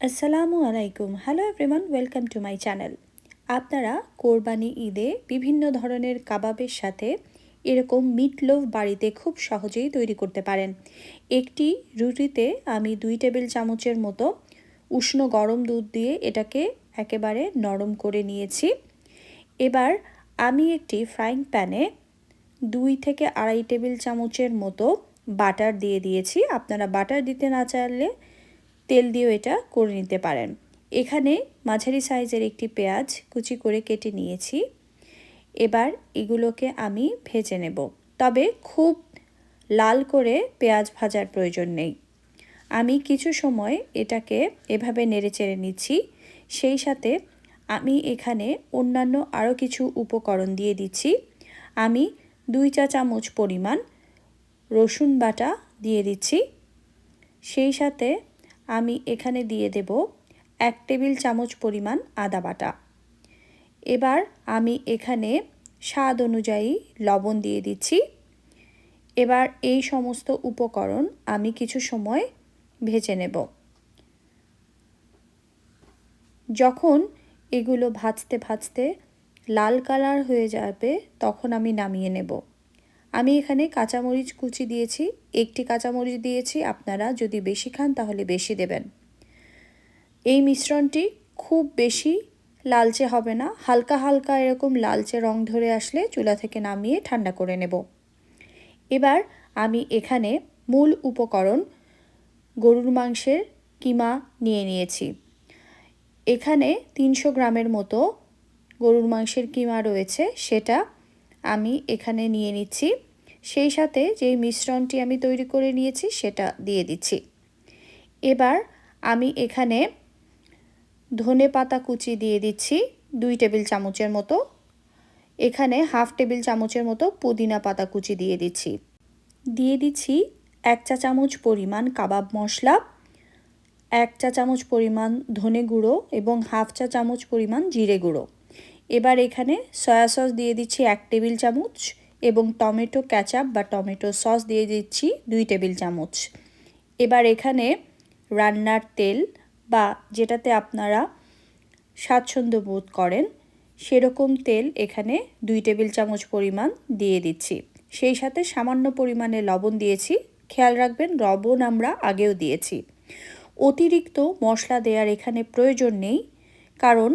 আসসালামু আলাইকুম। Hello everyone, welcome to my channel. আপনারা কোরবানি ঈদে বিভিন্ন ধরনের কাবাবের সাথে এরকম মিট লোফ বাড়িতে খুব সহজেই তৈরি করতে পারেন। একটি রুটিতে আমি 2 টেবিল চামচের মতো উষ্ণ গরম দুধ দিয়ে এটাকে একেবারে নরম করে নিয়েছি। এবার আমি একটি ফ্রাইং প্যানে 2 থেকে 2.5 টেবিল চামচের মতো বাটার দিয়ে দিয়েছি। আপনারা বাটার দিতে না চাইলে তেল দিয়েও এটা করে নিতে পারেন। এখানে মাঝারি সাইজের একটি পেঁয়াজ কুচি করে কেটে নিয়েছি। এবার এগুলোকে আমি ভেজে নেব, তবে খুব লাল করে পেঁয়াজ ভাজার প্রয়োজন নেই। আমি কিছু সময় এটাকে এভাবে নেড়েচেড়ে নিচ্ছি। সেই সাথে আমি এখানে অন্যান্য আরও কিছু উপকরণ দিয়ে দিচ্ছি। আমি 2 চা চামচ পরিমাণ রসুন বাটা দিয়ে দিচ্ছি। সেই সাথে আমি এখানে দিয়ে দেব 1 টেবিল চামচ পরিমাণ আদা বাটা। এবার আমি এখানে স্বাদ অনুযায়ী লবণ দিয়ে দিচ্ছি। এবার এই সমস্ত উপকরণ আমি কিছু সময় ভেজে নেব। যখন এগুলো ভাজতে ভাজতে লাল কালার হয়ে যাবে তখন আমি নামিয়ে নেব। আমি এখানে কাঁচামরিচ কুচি দিয়েছি, একটি কাঁচামরিচ দিয়েছি। আপনারা যদি বেশি খান তাহলে বেশি দেবেন। এই মিশ্রণটি খুব বেশি লালচে হবে না, হালকা হালকা এরকম লালচে রং ধরে আসলে চুলা থেকে নামিয়ে ঠান্ডা করে নেব। এবার আমি এখানে মূল উপকরণ গরুর মাংসের কিমা নিয়ে নিয়েছি। এখানে 300 গ্রামের মতো গরুর মাংসের কিমা রয়েছে, সেটা আমি এখানে নিয়ে নিচ্ছি। সেই সাথে যেই মিশ্রণটি আমি তৈরি করে নিয়েছি সেটা দিয়ে দিচ্ছি। এবার আমি এখানে ধনে পাতা কুচি দিয়ে দিচ্ছি 2 টেবিল চামচের মতো। এখানে হাফ টেবিল চামচের মতো পুদিনা পাতা কুচি দিয়ে দিচ্ছি। দিয়ে দিচ্ছি 1 চা চামচ পরিমাণ কাবাব মশলা, 1 চা চামচ পরিমাণ ধনে গুঁড়ো এবং হাফ চা চামচ পরিমাণ জিরে গুঁড়ো। এবার এখানে সয়া সস দিয়ে দিচ্ছি 1 টেবিল চামচ এবং টমেটো কেচাপ বা টমেটো সস দিয়ে দিচ্ছি 2 টেবিল চামচ। এবার এখানে রান্নার তেল বা যেটাতে আপনারা স্বাচ্ছন্দ্য বোধ করেন সেরকম তেল এখানে 2 টেবিল চামচ পরিমাণ দিয়ে দিচ্ছি। সেই সাথে সামান্য পরিমাণে লবণ দিয়েছি। খেয়াল রাখবেন লবণ আমরা আগেও দিয়েছি। অতিরিক্ত মশলা দেওয়ার এখানে প্রয়োজন নেই, কারণ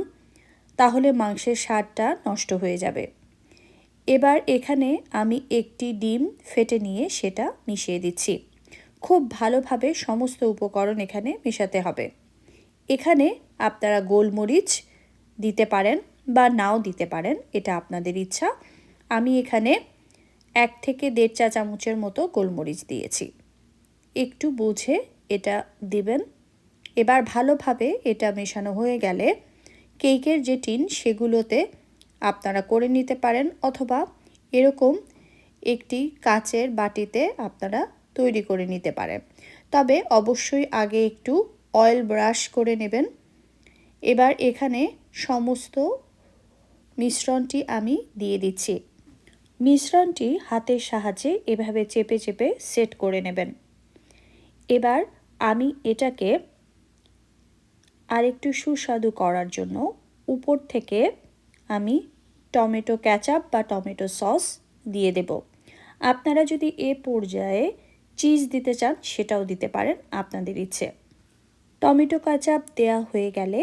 তাহলে মাংসের স্বাদটা নষ্ট হয়ে যাবে। এবার এখানে আমি একটি ডিম ফেটে নিয়ে সেটা মিশিয়ে দিচ্ছি। খুব ভালোভাবে সমস্ত উপকরণ এখানে মেশাতে হবে। এখানে আপনারা গোলমরিচ দিতে পারেন বা নাও দিতে পারেন, এটা আপনাদের ইচ্ছা। আমি এখানে 1 থেকে 1.5 চা চামচের মতো গোলমরিচ দিয়েছি। একটু বুঝে এটা দিবেন। এবার ভালোভাবে এটা মেশানো হয়ে গেলে কেকের যে টিন সেগুলোতে আপনারা করে নিতে পারেন, অথবা এরকম একটি কাচের বাটিতে আপনারা তৈরি করে নিতে পারেন। তবে অবশ্যই আগে একটু অয়েল ব্রাশ করে নেবেন। এবার এখানে সমস্ত মিশ্রণটি আমি দিয়ে দিচ্ছি। মিশ্রণটি হাতের সাহায্যে এভাবে চেপে চেপে সেট করে নেবেন। এবার আমি এটাকে আরেকটু সুস্বাদু করার জন্য উপর থেকে আমি টমেটো কেচাপ বা টমেটো সস দিয়ে দেব। আপনারা যদি এ পর্যায়ে চিজ দিতে চান সেটাও দিতে পারেন, আপনাদের ইচ্ছে। টমেটো কেচাপ দেয়া হয়ে গেলে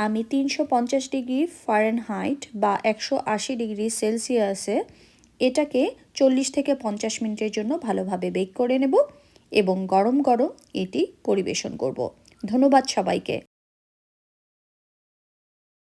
আমি 350 ডিগ্রি ফারেনহাইট বা 180 ডিগ্রি সেলসিয়াসে এটাকে 40 থেকে 50 মিনিটের জন্য ভালোভাবে বেক করে নেব এবং গরম গরম এটি পরিবেশন করব। ধন্যবাদ সবাইকে।